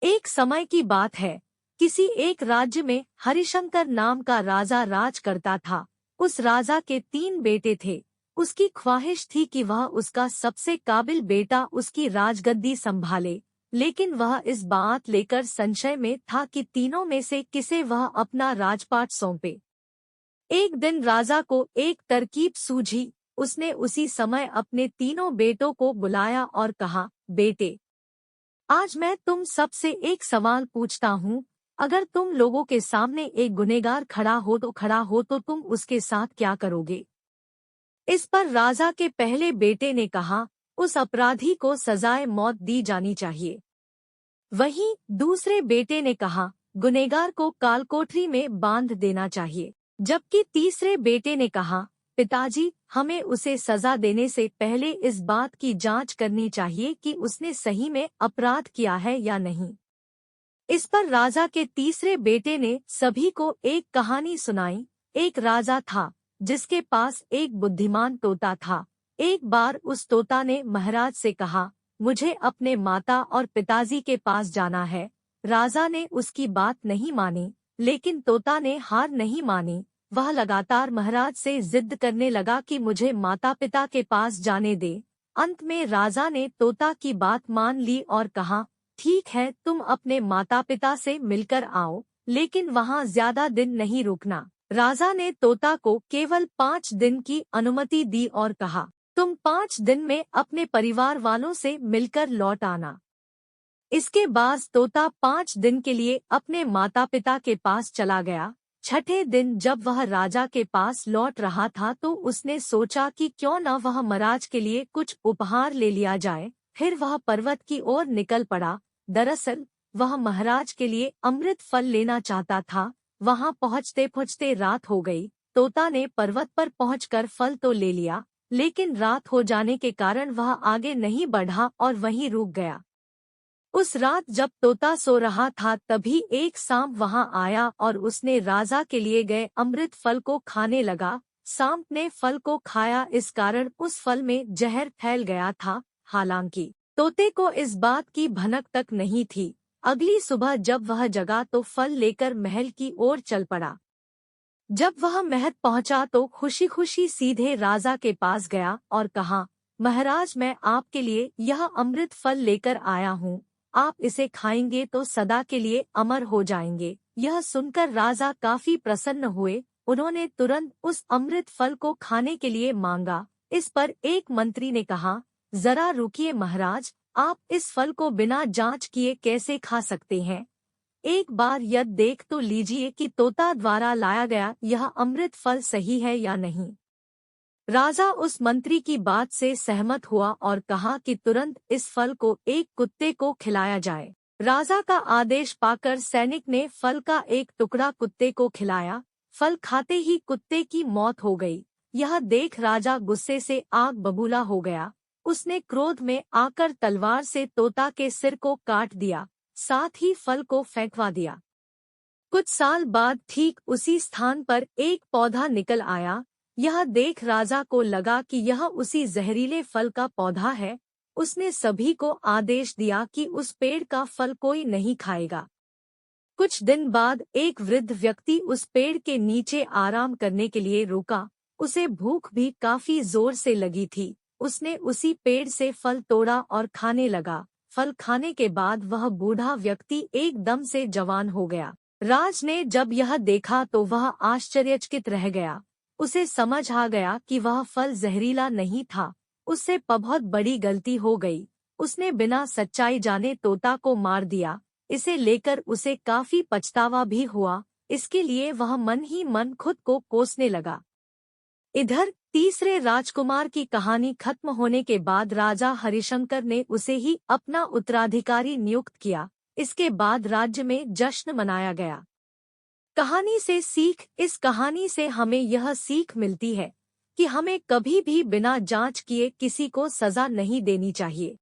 एक समय की बात है। किसी एक राज्य में हरिशंकर नाम का राजा राज करता था। उस राजा के 3 बेटे थे। उसकी ख्वाहिश थी कि वह उसका सबसे काबिल बेटा उसकी राजगद्दी संभाले, लेकिन वह इस बात लेकर संशय में था कि तीनों में से किसे वह अपना राजपाट सौंपे। एक दिन राजा को एक तरकीब सूझी। उसने उसी समय अपने तीनों बेटों को बुलाया और कहा, बेटे, आज मैं तुम सबसे एक सवाल पूछता हूँ। अगर तुम लोगों के सामने एक गुनहगार खड़ा हो तो तुम उसके साथ क्या करोगे? इस पर राजा के पहले बेटे ने कहा, उस अपराधी को सजाए मौत दी जानी चाहिए। वहीं दूसरे बेटे ने कहा, गुनहगार को कालकोठरी में बांध देना चाहिए। जबकि तीसरे बेटे ने कहा, पिताजी, हमें उसे सजा देने से पहले इस बात की जांच करनी चाहिए कि उसने सही में अपराध किया है या नहीं। इस पर राजा के तीसरे बेटे ने सभी को एक कहानी सुनाई। एक राजा था जिसके पास एक बुद्धिमान तोता था। एक बार उस तोता ने महाराज से कहा, मुझे अपने माता और पिताजी के पास जाना है। राजा ने उसकी बात नहीं मानी, लेकिन तोता ने हार नहीं मानी। वह लगातार महाराज से जिद करने लगा कि मुझे माता पिता के पास जाने दे। अंत में राजा ने तोता की बात मान ली और कहा, ठीक है, तुम अपने माता पिता से मिलकर आओ, लेकिन वहाँ ज्यादा दिन नहीं रुकना। राजा ने तोता को केवल 5 दिन की अनुमति दी और कहा, तुम 5 दिन में अपने परिवार वालों से मिलकर लौट आना। इसके बाद तोता 5 दिन के लिए अपने माता पिता के पास चला गया। छठे दिन जब वह राजा के पास लौट रहा था तो उसने सोचा कि क्यों न वह महाराज के लिए कुछ उपहार ले लिया जाए। फिर वह पर्वत की ओर निकल पड़ा। दरअसल वह महाराज के लिए अमृत फल लेना चाहता था। वहां पहुंचते पहुंचते रात हो गई। तोता ने पर्वत पर पहुंचकर फल तो ले लिया, लेकिन रात हो जाने के कारण वह आगे नहीं बढ़ा और वहीं रुक गया। उस रात जब तोता सो रहा था तभी एक सांप वहां आया और उसने राजा के लिए गए अमृत फल को खाने लगा। सांप ने फल को खाया, इस कारण उस फल में जहर फैल गया था। हालांकि तोते को इस बात की भनक तक नहीं थी। अगली सुबह जब वह जगा तो फल लेकर महल की ओर चल पड़ा। जब वह महल पहुंचा तो खुशी खुशी सीधे राजा के पास गया और कहा, महाराज, मैं आपके लिए यह अमृत फल लेकर आया हूँ। आप इसे खाएंगे तो सदा के लिए अमर हो जाएंगे। यह सुनकर राजा काफी प्रसन्न हुए। उन्होंने तुरंत उस अमृत फल को खाने के लिए मांगा। इस पर एक मंत्री ने कहा, जरा रुकिए महाराज, आप इस फल को बिना जांच किए कैसे खा सकते हैं? एक बार यह देख तो लीजिए कि तोता द्वारा लाया गया यह अमृत फल सही है या नहीं। राजा उस मंत्री की बात से सहमत हुआ और कहा कि तुरंत इस फल को एक कुत्ते को खिलाया जाए। राजा का आदेश पाकर सैनिक ने फल का एक टुकड़ा कुत्ते को खिलाया। फल खाते ही कुत्ते की मौत हो गई। यह देख राजा गुस्से से आग बबूला हो गया। उसने क्रोध में आकर तलवार से तोता के सिर को काट दिया, साथ ही फल को फेंकवा दिया। कुछ साल बाद ठीक उसी स्थान पर एक पौधा निकल आया। यह देख राजा को लगा कि यह उसी जहरीले फल का पौधा है। उसने सभी को आदेश दिया कि उस पेड़ का फल कोई नहीं खाएगा। कुछ दिन बाद एक वृद्ध व्यक्ति उस पेड़ के नीचे आराम करने के लिए रुका। उसे भूख भी काफी जोर से लगी थी। उसने उसी पेड़ से फल तोड़ा और खाने लगा। फल खाने के बाद वह बूढ़ा व्यक्ति एकदम से जवान हो गया। राज ने जब यह देखा तो वह आश्चर्यचकित रह गया। उसे समझ आ गया कि वह फल जहरीला नहीं था। उससे बहुत बड़ी गलती हो गई। उसने बिना सच्चाई जाने तोता को मार दिया। इसे लेकर उसे काफी पछतावा भी हुआ। इसके लिए वह मन ही मन खुद को कोसने लगा। इधर तीसरे राजकुमार की कहानी खत्म होने के बाद राजा हरिशंकर ने उसे ही अपना उत्तराधिकारी नियुक्त किया। इसके बाद राज्य में जश्न मनाया गया। कहानी से सीख। इस कहानी से हमें यह सीख मिलती है कि हमें कभी भी बिना जांच किए किसी को सजा नहीं देनी चाहिए।